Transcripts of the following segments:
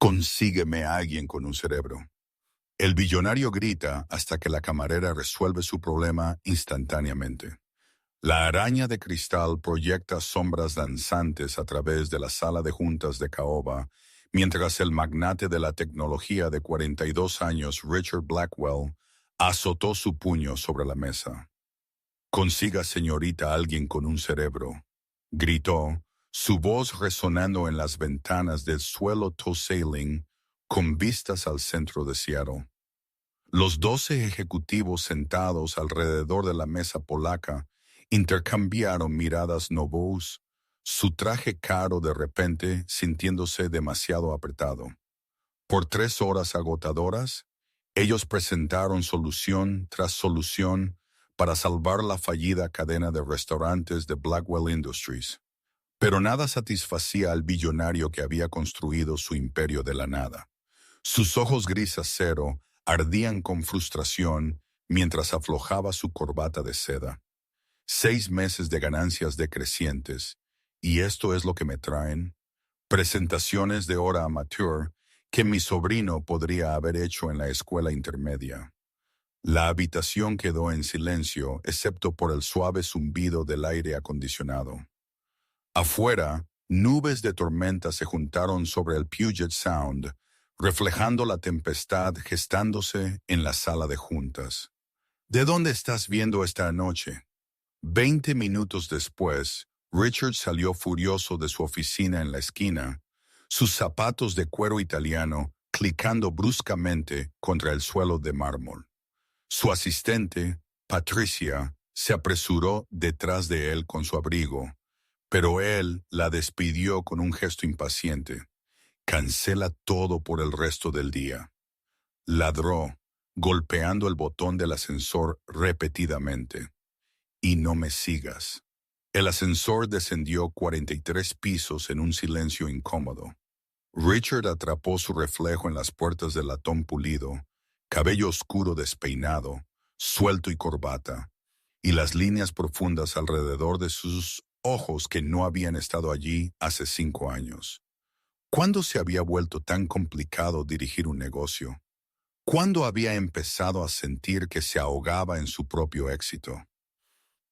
Consígueme a alguien con un cerebro. El billonario grita hasta que la camarera resuelve su problema instantáneamente. La araña de cristal proyecta sombras danzantes a través de la sala de juntas de caoba, mientras el magnate de la tecnología de 42 años, Richard Blackwell, azotó su puño sobre la mesa. Consiga, señorita, alguien con un cerebro, gritó, su voz resonando en las ventanas del suelo Tosaling con vistas al centro de Seattle. Los 12 ejecutivos sentados alrededor de la mesa polaca intercambiaron miradas novos, su traje caro de repente sintiéndose demasiado apretado. Por 3 horas agotadoras, ellos presentaron solución tras solución para salvar la fallida cadena de restaurantes de Blackwell Industries. Pero nada satisfacía al billonario que había construido su imperio de la nada. Sus ojos gris acero ardían con frustración mientras aflojaba su corbata de seda. 6 meses de ganancias decrecientes, y esto es lo que me traen. Presentaciones de hora amateur que mi sobrino podría haber hecho en la escuela intermedia. La habitación quedó en silencio, excepto por el suave zumbido del aire acondicionado. Afuera, nubes de tormenta se juntaron sobre el Puget Sound, reflejando la tempestad gestándose en la sala de juntas. ¿De dónde estás viendo esta noche? 20 minutos después, Richard salió furioso de su oficina en la esquina, sus zapatos de cuero italiano clicando bruscamente contra el suelo de mármol. Su asistente, Patricia, se apresuró detrás de él con su abrigo, pero él la despidió con un gesto impaciente. Cancela todo por el resto del día. Ladró, golpeando el botón del ascensor repetidamente. Y no me sigas. El ascensor descendió 43 pisos en un silencio incómodo. Richard atrapó su reflejo en las puertas del latón pulido, cabello oscuro despeinado, suelto y corbata, y las líneas profundas alrededor de sus ojos que no habían estado allí hace 5 años. ¿Cuándo se había vuelto tan complicado dirigir un negocio? ¿Cuándo había empezado a sentir que se ahogaba en su propio éxito?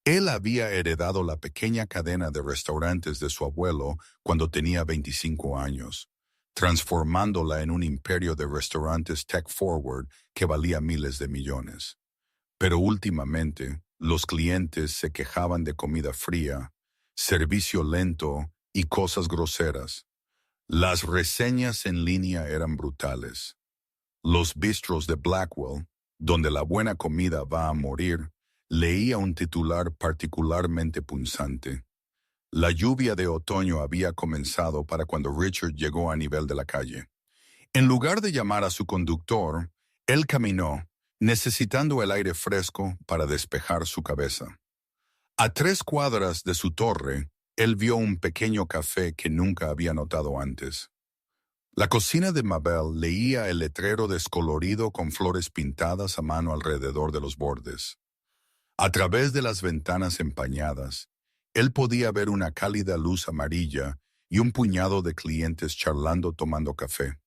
Él había heredado la pequeña cadena de restaurantes de su abuelo cuando tenía 25 años, transformándola en un imperio de restaurantes tech-forward que valía miles de millones. Pero últimamente, los clientes se quejaban de comida fría, servicio lento y cosas groseras. Las reseñas en línea eran brutales. Los bistros de Blackwell, donde la buena comida va a morir, leía un titular particularmente punzante. La lluvia de otoño había comenzado para cuando Richard llegó a nivel de la calle. En lugar de llamar a su conductor, él caminó, necesitando el aire fresco para despejar su cabeza. A 3 cuadras de su torre, él vio un pequeño café que nunca había notado antes. La cocina de Mabel leía el letrero descolorido con flores pintadas a mano alrededor de los bordes. A través de las ventanas empañadas, él podía ver una cálida luz amarilla y un puñado de clientes charlando tomando café.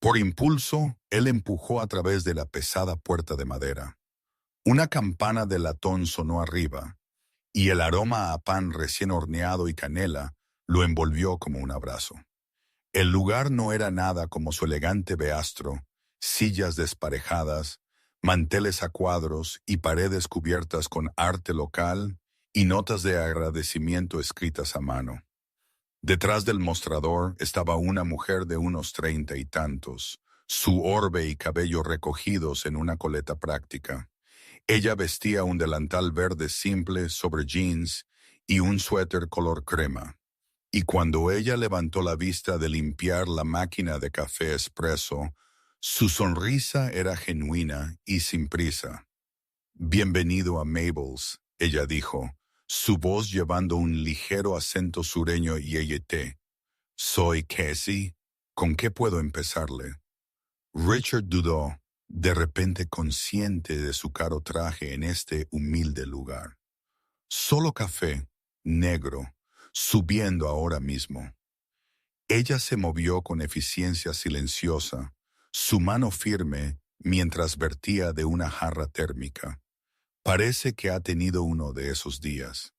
Por impulso, él empujó a través de la pesada puerta de madera. Una campana de latón sonó arriba, y el aroma a pan recién horneado y canela lo envolvió como un abrazo. El lugar no era nada como su elegante beastro, sillas desparejadas, manteles a cuadros y paredes cubiertas con arte local y notas de agradecimiento escritas a mano. Detrás del mostrador estaba una mujer de unos 30 y tantos, su orbe y cabello recogidos en una coleta práctica. Ella vestía un delantal verde simple sobre jeans y un suéter color crema. Y cuando ella levantó la vista de limpiar la máquina de café expreso, su sonrisa era genuina y sin prisa. «Bienvenido a Mabel's», ella dijo, su voz llevando un ligero acento sureño y yeyete. «Soy Cassie. ¿Con qué puedo empezarle?» Richard dudó, de repente consciente de su caro traje en este humilde lugar. «Solo café, negro, subiendo ahora mismo». Ella se movió con eficiencia silenciosa, su mano firme mientras vertía de una jarra térmica. Parece que ha tenido uno de esos días.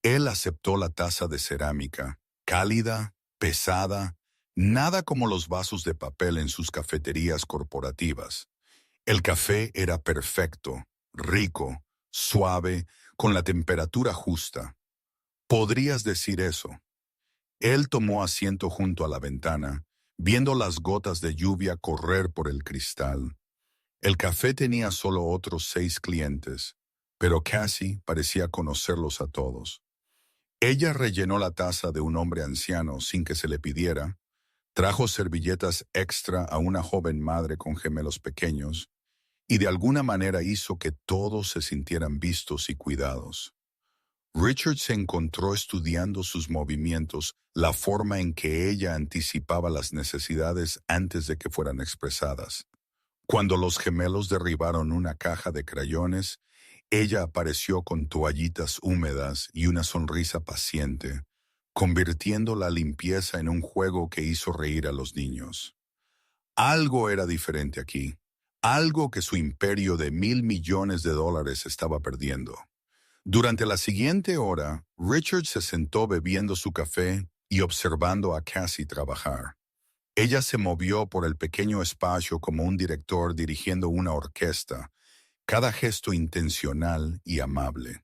Él aceptó la taza de cerámica, cálida, pesada, nada como los vasos de papel en sus cafeterías corporativas. El café era perfecto, rico, suave, con la temperatura justa. ¿Podrías decir eso? Él tomó asiento junto a la ventana, viendo las gotas de lluvia correr por el cristal. El café tenía solo otros 6 clientes, pero Cassie parecía conocerlos a todos. Ella rellenó la taza de un hombre anciano sin que se le pidiera, trajo servilletas extra a una joven madre con gemelos pequeños y de alguna manera hizo que todos se sintieran vistos y cuidados. Richard se encontró estudiando sus movimientos, la forma en que ella anticipaba las necesidades antes de que fueran expresadas. Cuando los gemelos derribaron una caja de crayones, ella apareció con toallitas húmedas y una sonrisa paciente, convirtiendo la limpieza en un juego que hizo reír a los niños. Algo era diferente aquí, algo que su imperio de $1.000 millones estaba perdiendo. Durante la siguiente hora, Richard se sentó bebiendo su café y observando a Cassie trabajar. Ella se movió por el pequeño espacio como un director dirigiendo una orquesta, cada gesto intencional y amable.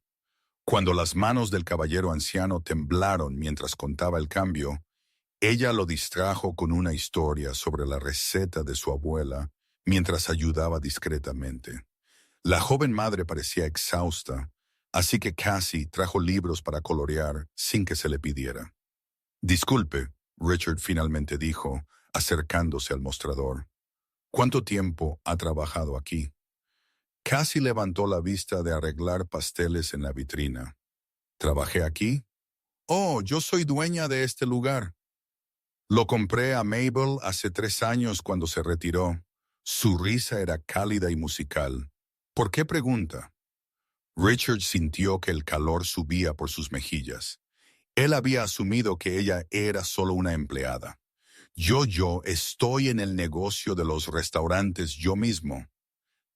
Cuando las manos del caballero anciano temblaron mientras contaba el cambio, ella lo distrajo con una historia sobre la receta de su abuela mientras ayudaba discretamente. La joven madre parecía exhausta, así que Cassie trajo libros para colorear sin que se le pidiera. Disculpe, Richard finalmente dijo, acercándose al mostrador. ¿Cuánto tiempo ha trabajado aquí? Cassie levantó la vista de arreglar pasteles en la vitrina. ¿Trabajé aquí? Oh, yo soy dueña de este lugar. Lo compré a Mabel hace 3 años cuando se retiró. Su risa era cálida y musical. ¿Por qué pregunta? Richard sintió que el calor subía por sus mejillas. Él había asumido que ella era solo una empleada. Yo estoy en el negocio de los restaurantes yo mismo.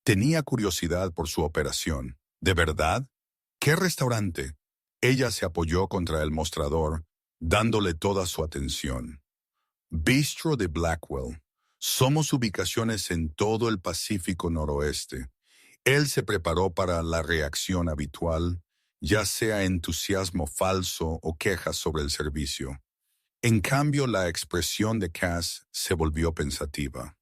Tenía curiosidad por su operación. ¿De verdad? ¿Qué restaurante? Ella se apoyó contra el mostrador, dándole toda su atención. Bistro de Blackwell. Somos ubicaciones en todo el Pacífico Noroeste. Él se preparó para la reacción habitual, ya sea entusiasmo falso o quejas sobre el servicio. En cambio, la expresión de Cass se volvió pensativa.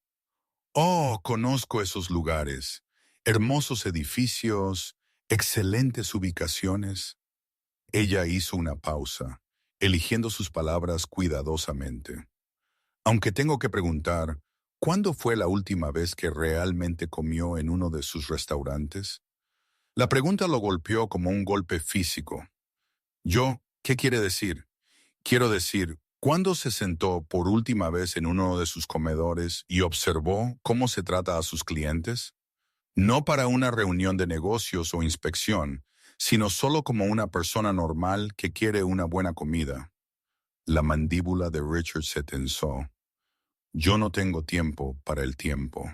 Oh, conozco esos lugares. Hermosos edificios, excelentes ubicaciones. Ella hizo una pausa, eligiendo sus palabras cuidadosamente. Aunque tengo que preguntar, ¿cuándo fue la última vez que realmente comió en uno de sus restaurantes? La pregunta lo golpeó como un golpe físico. ¿Qué quiere decir? Quiero decir, ¿cuándo se sentó por última vez en uno de sus comedores y observó cómo se trata a sus clientes? No para una reunión de negocios o inspección, sino solo como una persona normal que quiere una buena comida. La mandíbula de Richard se tensó. Yo no tengo tiempo para el tiempo.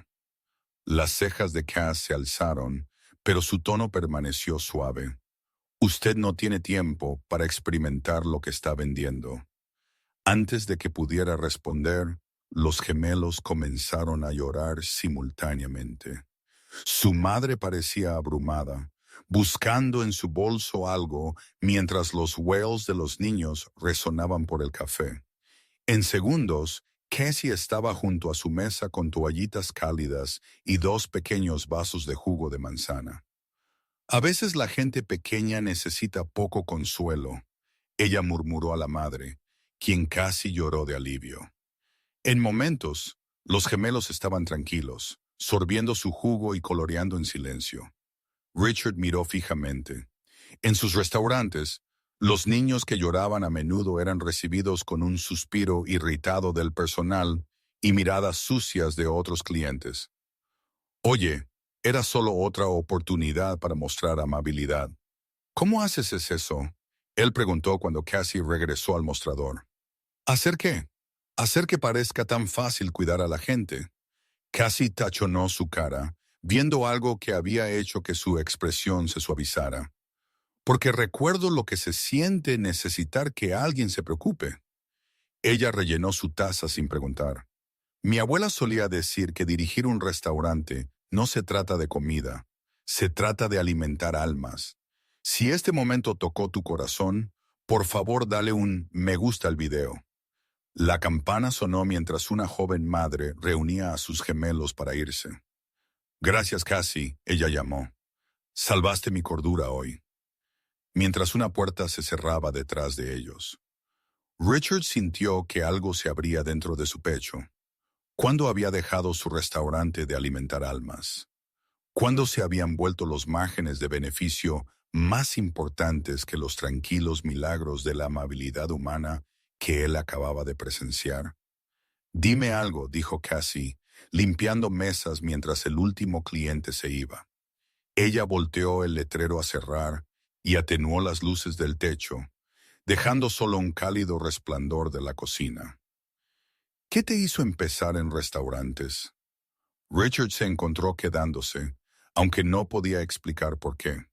Las cejas de Cass se alzaron, pero su tono permaneció suave. Usted no tiene tiempo para experimentar lo que está vendiendo. Antes de que pudiera responder, los gemelos comenzaron a llorar simultáneamente. Su madre parecía abrumada, buscando en su bolso algo mientras los wails de los niños resonaban por el café. En segundos, Cassie estaba junto a su mesa con toallitas cálidas y 2 pequeños vasos de jugo de manzana. A veces la gente pequeña necesita poco consuelo, ella murmuró a la madre, quien casi lloró de alivio. En momentos, los gemelos estaban tranquilos, sorbiendo su jugo y coloreando en silencio. Richard miró fijamente. En sus restaurantes, los niños que lloraban a menudo eran recibidos con un suspiro irritado del personal y miradas sucias de otros clientes. Oye, era solo otra oportunidad para mostrar amabilidad. ¿Cómo haces eso? Él preguntó cuando Cassie regresó al mostrador. ¿Hacer qué? Hacer que parezca tan fácil cuidar a la gente. Casi tachonó su cara, viendo algo que había hecho que su expresión se suavizara. Porque recuerdo lo que se siente necesitar que alguien se preocupe. Ella rellenó su taza sin preguntar. Mi abuela solía decir que dirigir un restaurante no se trata de comida, se trata de alimentar almas. Si este momento tocó tu corazón, por favor dale un me gusta al video. La campana sonó mientras una joven madre reunía a sus gemelos para irse. Gracias, Cassie, ella llamó. Salvaste mi cordura hoy. Mientras una puerta se cerraba detrás de ellos. Richard sintió que algo se abría dentro de su pecho. ¿Cuándo había dejado su restaurante de alimentar almas? ¿Cuándo se habían vuelto los márgenes de beneficio más importantes que los tranquilos milagros de la amabilidad humana que él acababa de presenciar? Dime algo, dijo Cassie, limpiando mesas mientras el último cliente se iba. Ella volteó el letrero a cerrar y atenuó las luces del techo, dejando solo un cálido resplandor de la cocina. ¿Qué te hizo empezar en restaurantes? Richard se encontró quedándose, aunque no podía explicar por qué.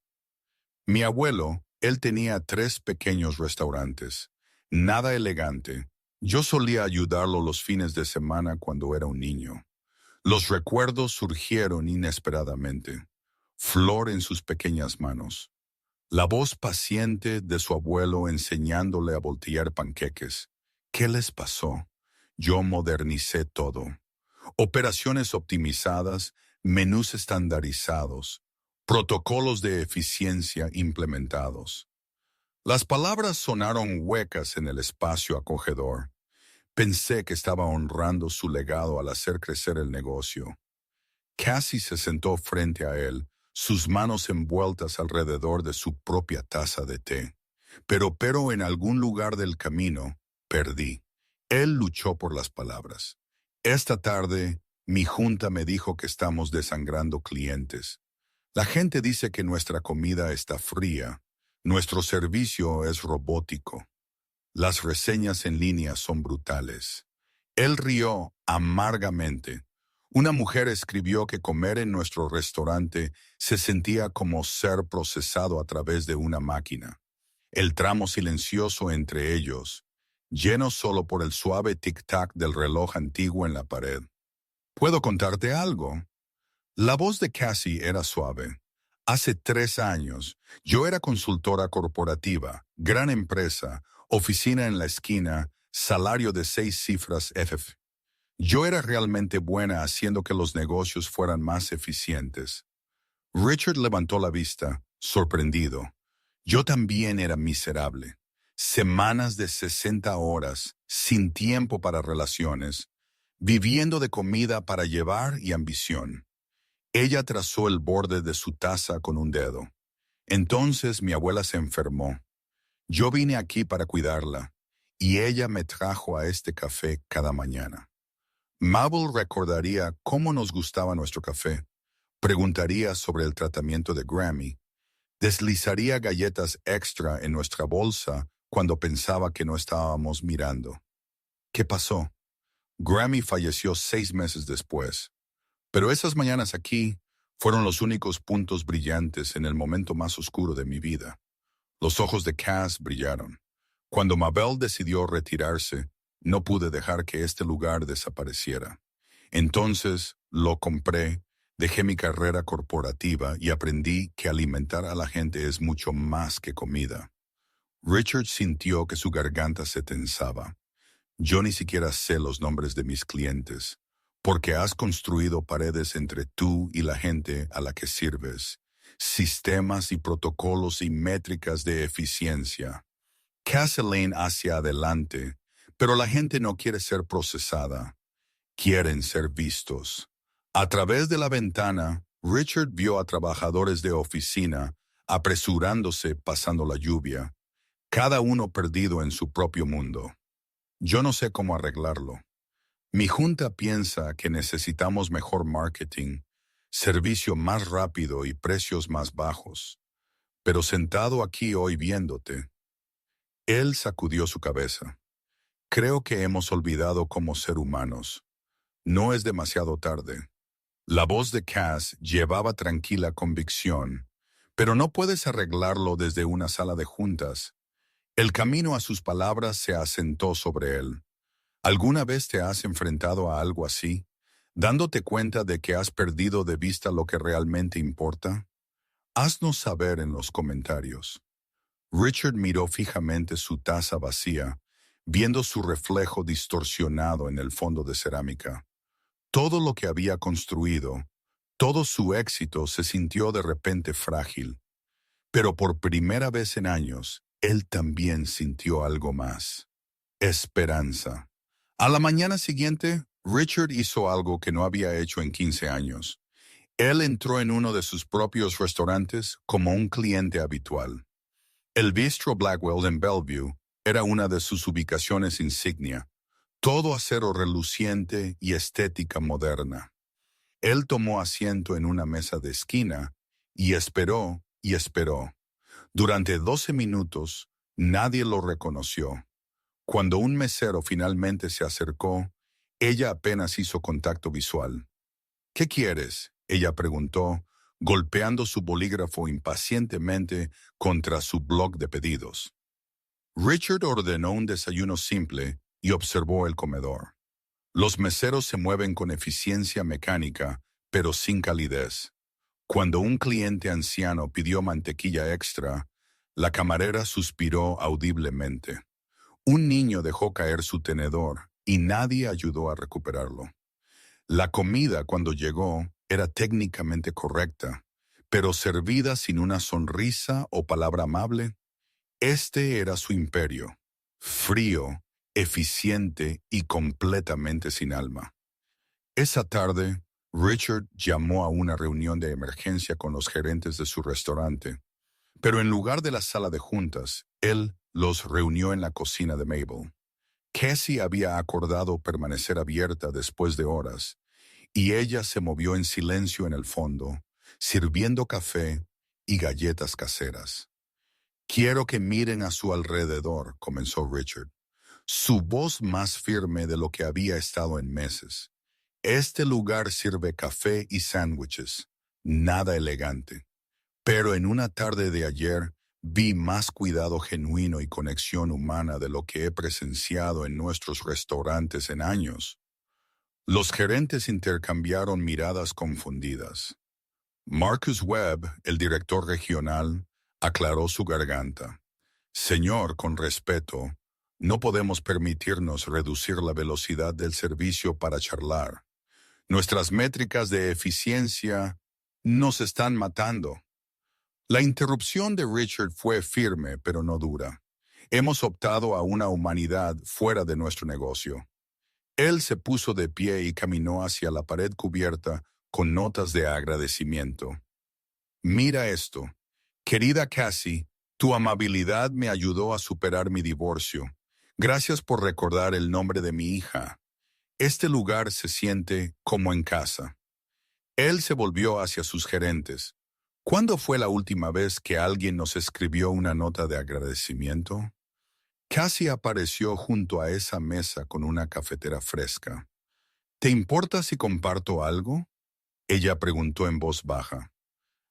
Mi abuelo, él tenía 3 pequeños restaurantes. Nada elegante. Yo solía ayudarlo los fines de semana cuando era un niño. Los recuerdos surgieron inesperadamente. Flor en sus pequeñas manos. La voz paciente de su abuelo enseñándole a voltear panqueques. ¿Qué les pasó? Yo modernicé todo. Operaciones optimizadas, menús estandarizados, protocolos de eficiencia implementados. Las palabras sonaron huecas en el espacio acogedor. Pensé que estaba honrando su legado al hacer crecer el negocio. Cassie se sentó frente a él, sus manos envueltas alrededor de su propia taza de té. Pero en algún lugar del camino, perdí. Él luchó por las palabras. Esta tarde, mi junta me dijo que estamos desangrando clientes. La gente dice que nuestra comida está fría. Nuestro servicio es robótico. Las reseñas en línea son brutales. Él rió amargamente. Una mujer escribió que comer en nuestro restaurante se sentía como ser procesado a través de una máquina. El tramo silencioso entre ellos, lleno solo por el suave tic-tac del reloj antiguo en la pared. ¿Puedo contarte algo? La voz de Cassie era suave. Hace 3 años, yo era consultora corporativa, gran empresa, oficina en la esquina, salario de 6 cifras FF. Yo era realmente buena haciendo que los negocios fueran más eficientes. Richard levantó la vista, sorprendido. Yo también era miserable. Semanas de 60 horas, sin tiempo para relaciones, viviendo de comida para llevar y ambición. Ella trazó el borde de su taza con un dedo. Entonces mi abuela se enfermó. Yo vine aquí para cuidarla, y ella me trajo a este café cada mañana. Mabel recordaría cómo nos gustaba nuestro café, preguntaría sobre el tratamiento de Grammy, deslizaría galletas extra en nuestra bolsa cuando pensaba que no estábamos mirando. ¿Qué pasó? Grammy falleció 6 meses después. Pero esas mañanas aquí fueron los únicos puntos brillantes en el momento más oscuro de mi vida. Los ojos de Cass brillaron. Cuando Mabel decidió retirarse, no pude dejar que este lugar desapareciera. Entonces lo compré, dejé mi carrera corporativa y aprendí que alimentar a la gente es mucho más que comida. Richard sintió que su garganta se tensaba. Yo ni siquiera sé los nombres de mis clientes, porque has construido paredes entre tú y la gente a la que sirves, sistemas y protocolos y métricas de eficiencia. Castellane hacia adelante, pero la gente no quiere ser procesada. Quieren ser vistos. A través de la ventana, Richard vio a trabajadores de oficina apresurándose pasando la lluvia, cada uno perdido en su propio mundo. Yo no sé cómo arreglarlo. Mi junta piensa que necesitamos mejor marketing, servicio más rápido y precios más bajos. Pero sentado aquí hoy viéndote, él sacudió su cabeza. Creo que hemos olvidado como ser humanos. No es demasiado tarde. La voz de Cass llevaba tranquila convicción, pero no puedes arreglarlo desde una sala de juntas. El camino a sus palabras se asentó sobre él. ¿Alguna vez te has enfrentado a algo así, dándote cuenta de que has perdido de vista lo que realmente importa? Haznos saber en los comentarios. Richard miró fijamente su taza vacía, viendo su reflejo distorsionado en el fondo de cerámica. Todo lo que había construido, todo su éxito se sintió de repente frágil. Pero por primera vez en años, él también sintió algo más. Esperanza. A la mañana siguiente, Richard hizo algo que no había hecho en 15 años. Él entró en uno de sus propios restaurantes como un cliente habitual. El Bistro Blackwell en Bellevue era una de sus ubicaciones insignia, todo acero reluciente y estética moderna. Él tomó asiento en una mesa de esquina y esperó y esperó. Durante 12 minutos, nadie lo reconoció. Cuando un mesero finalmente se acercó, ella apenas hizo contacto visual. ¿Qué quieres?, ella preguntó, golpeando su bolígrafo impacientemente contra su bloc de pedidos. Richard ordenó un desayuno simple y observó el comedor. Los meseros se mueven con eficiencia mecánica, pero sin calidez. Cuando un cliente anciano pidió mantequilla extra, la camarera suspiró audiblemente. Un niño dejó caer su tenedor y nadie ayudó a recuperarlo. La comida, cuando llegó, era técnicamente correcta, pero servida sin una sonrisa o palabra amable. Este era su imperio, frío, eficiente y completamente sin alma. Esa tarde, Richard llamó a una reunión de emergencia con los gerentes de su restaurante, pero en lugar de la sala de juntas, él los reunió en la cocina de Mabel. Cassie había acordado permanecer abierta después de horas, y ella se movió en silencio en el fondo, sirviendo café y galletas caseras. «Quiero que miren a su alrededor», comenzó Richard, su voz más firme de lo que había estado en meses. «Este lugar sirve café y sándwiches, nada elegante. Pero en una tarde de ayer vi más cuidado genuino y conexión humana de lo que he presenciado en nuestros restaurantes en años». Los gerentes intercambiaron miradas confundidas. Marcus Webb, el director regional, aclaró su garganta. «Señor, con respeto, no podemos permitirnos reducir la velocidad del servicio para charlar. Nuestras métricas de eficiencia nos están matando». La interrupción de Richard fue firme, pero no dura. «Hemos optado a una humanidad fuera de nuestro negocio». Él se puso de pie y caminó hacia la pared cubierta con notas de agradecimiento. «Mira esto. Querida Cassie, tu amabilidad me ayudó a superar mi divorcio. Gracias por recordar el nombre de mi hija. Este lugar se siente como en casa». Él se volvió hacia sus gerentes. «¿Cuándo fue la última vez que alguien nos escribió una nota de agradecimiento?» Cassie apareció junto a esa mesa con una cafetera fresca. «¿Te importa si comparto algo?», ella preguntó en voz baja.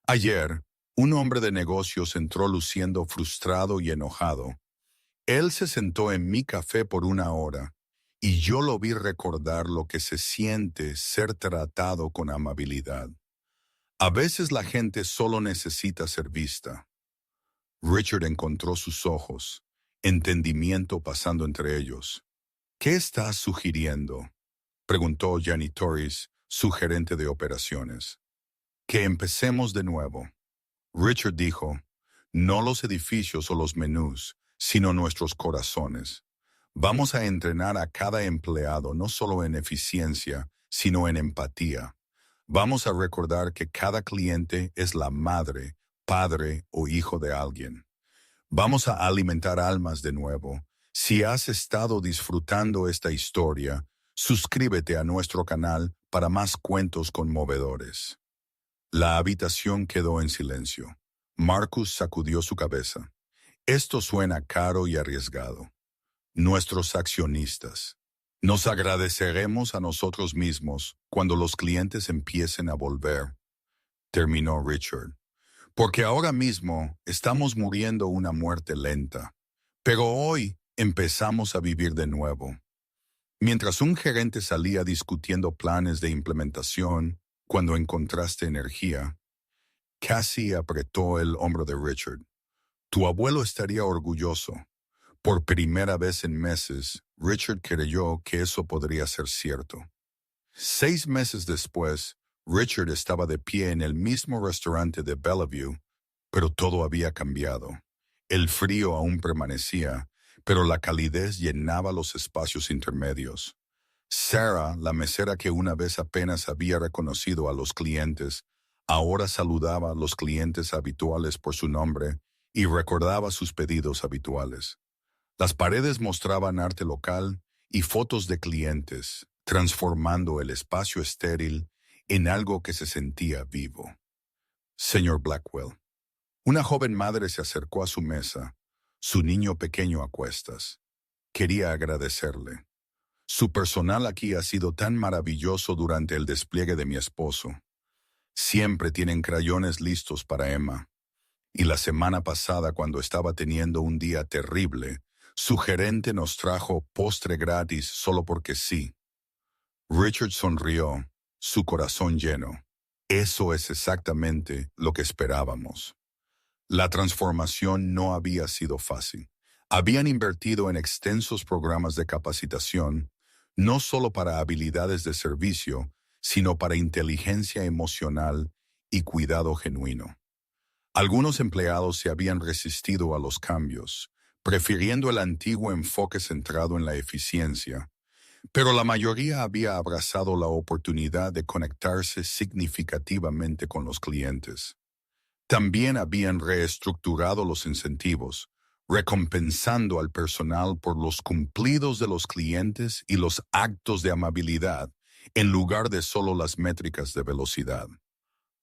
«Ayer, un hombre de negocios entró luciendo frustrado y enojado. Él se sentó en mi café por una hora, y yo lo vi recordar lo que se siente ser tratado con amabilidad. A veces la gente solo necesita ser vista». Richard encontró sus ojos, entendimiento pasando entre ellos. «¿Qué estás sugiriendo?», preguntó Janny Torres, su gerente de operaciones. «Que empecemos de nuevo». Richard dijo, «No los edificios o los menús, sino nuestros corazones. Vamos a entrenar a cada empleado no solo en eficiencia, sino en empatía. Vamos a recordar que cada cliente es la madre, padre o hijo de alguien. Vamos a alimentar almas de nuevo. Si has estado disfrutando esta historia, suscríbete a nuestro canal para más cuentos conmovedores». La habitación quedó en silencio. Marcus sacudió su cabeza. «Esto suena caro y arriesgado». Nuestros accionistas. Nos agradeceremos a nosotros mismos cuando los clientes empiecen a volver, terminó Richard. Porque ahora mismo estamos muriendo una muerte lenta. Pero hoy empezamos a vivir de nuevo. Mientras un gerente salía discutiendo planes de implementación, cuando encontraste energía, Cassie apretó el hombro de Richard. Tu abuelo estaría orgulloso. Por primera vez en meses, Richard creyó que eso podría ser cierto. 6 meses después, Richard estaba de pie en el mismo restaurante de Bellevue, pero todo había cambiado. El frío aún permanecía, pero la calidez llenaba los espacios intermedios. Sarah, la mesera que una vez apenas había reconocido a los clientes, ahora saludaba a los clientes habituales por su nombre y recordaba sus pedidos habituales. Las paredes mostraban arte local y fotos de clientes, transformando el espacio estéril en algo que se sentía vivo. Señor Blackwell. Una joven madre se acercó a su mesa, su niño pequeño a cuestas. Quería agradecerle. Su personal aquí ha sido tan maravilloso durante el despliegue de mi esposo. Siempre tienen crayones listos para Emma. Y la semana pasada, cuando estaba teniendo un día terrible, su gerente nos trajo postre gratis solo porque sí. Richard sonrió, su corazón lleno. Eso es exactamente lo que esperábamos. La transformación no había sido fácil. Habían invertido en extensos programas de capacitación, no solo para habilidades de servicio, sino para inteligencia emocional y cuidado genuino. Algunos empleados se habían resistido a los cambios, prefiriendo el antiguo enfoque centrado en la eficiencia, pero la mayoría había abrazado la oportunidad de conectarse significativamente con los clientes. También habían reestructurado los incentivos, recompensando al personal por los cumplidos de los clientes y los actos de amabilidad, en lugar de solo las métricas de velocidad.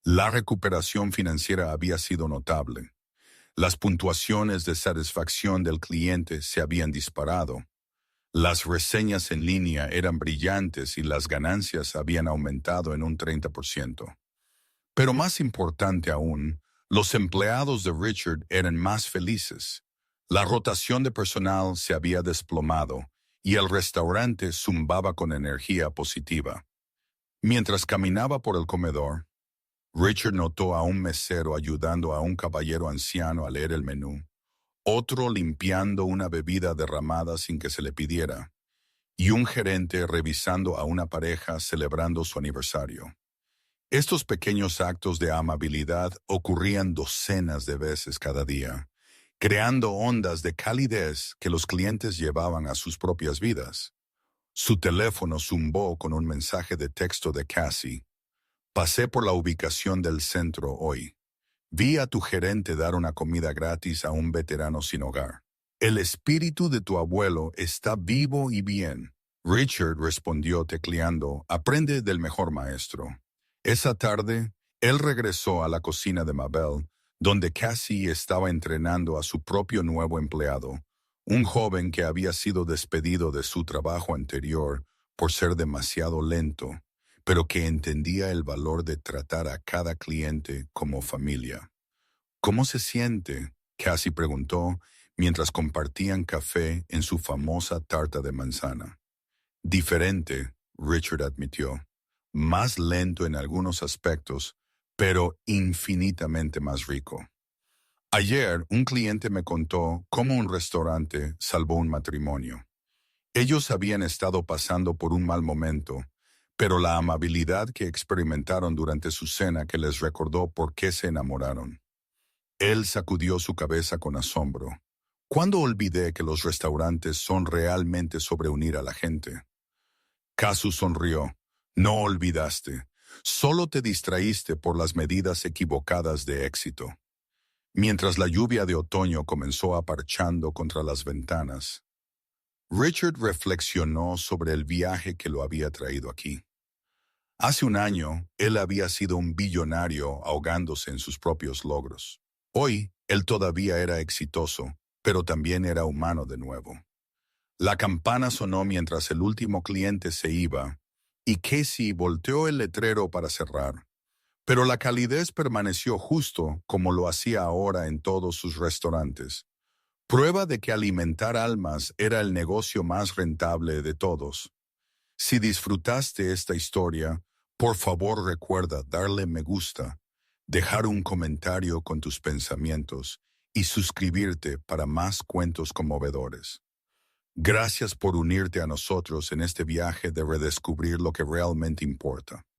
La recuperación financiera había sido notable. Las puntuaciones de satisfacción del cliente se habían disparado. Las reseñas en línea eran brillantes y las ganancias habían aumentado en un 30%. Pero más importante aún, los empleados de Richard eran más felices. La rotación de personal se había desplomado y el restaurante zumbaba con energía positiva. Mientras caminaba por el comedor, Richard notó a un mesero ayudando a un caballero anciano a leer el menú, otro limpiando una bebida derramada sin que se le pidiera, y un gerente revisando a una pareja celebrando su aniversario. Estos pequeños actos de amabilidad ocurrían docenas de veces cada día, creando ondas de calidez que los clientes llevaban a sus propias vidas. Su teléfono zumbó con un mensaje de texto de Cassie. Pasé por la ubicación del centro hoy. Vi a tu gerente dar una comida gratis a un veterano sin hogar. El espíritu de tu abuelo está vivo y bien. Richard respondió tecleando, aprende del mejor maestro. Esa tarde, él regresó a la cocina de Mabel, donde Cassie estaba entrenando a su propio nuevo empleado, un joven que había sido despedido de su trabajo anterior por ser demasiado lento, pero que entendía el valor de tratar a cada cliente como familia. ¿Cómo se siente?, Cassie preguntó mientras compartían café en su famosa tarta de manzana. Diferente, Richard admitió. Más lento en algunos aspectos, pero infinitamente más rico. Ayer, un cliente me contó cómo un restaurante salvó un matrimonio. Ellos habían estado pasando por un mal momento, pero la amabilidad que experimentaron durante su cena que les recordó por qué se enamoraron. Él sacudió su cabeza con asombro. ¿Cuándo olvidé que los restaurantes son realmente sobre unir a la gente? Casu sonrió. No olvidaste. Solo te distraíste por las medidas equivocadas de éxito. Mientras la lluvia de otoño comenzó aparchando contra las ventanas, Richard reflexionó sobre el viaje que lo había traído aquí. Hace un año, él había sido un billonario ahogándose en sus propios logros. Hoy, él todavía era exitoso, pero también era humano de nuevo. La campana sonó mientras el último cliente se iba, y Casey volteó el letrero para cerrar. Pero la calidez permaneció justo como lo hacía ahora en todos sus restaurantes. Prueba de que alimentar almas era el negocio más rentable de todos. Si disfrutaste esta historia, por favor recuerda darle me gusta, dejar un comentario con tus pensamientos y suscribirte para más cuentos conmovedores. Gracias por unirte a nosotros en este viaje de redescubrir lo que realmente importa.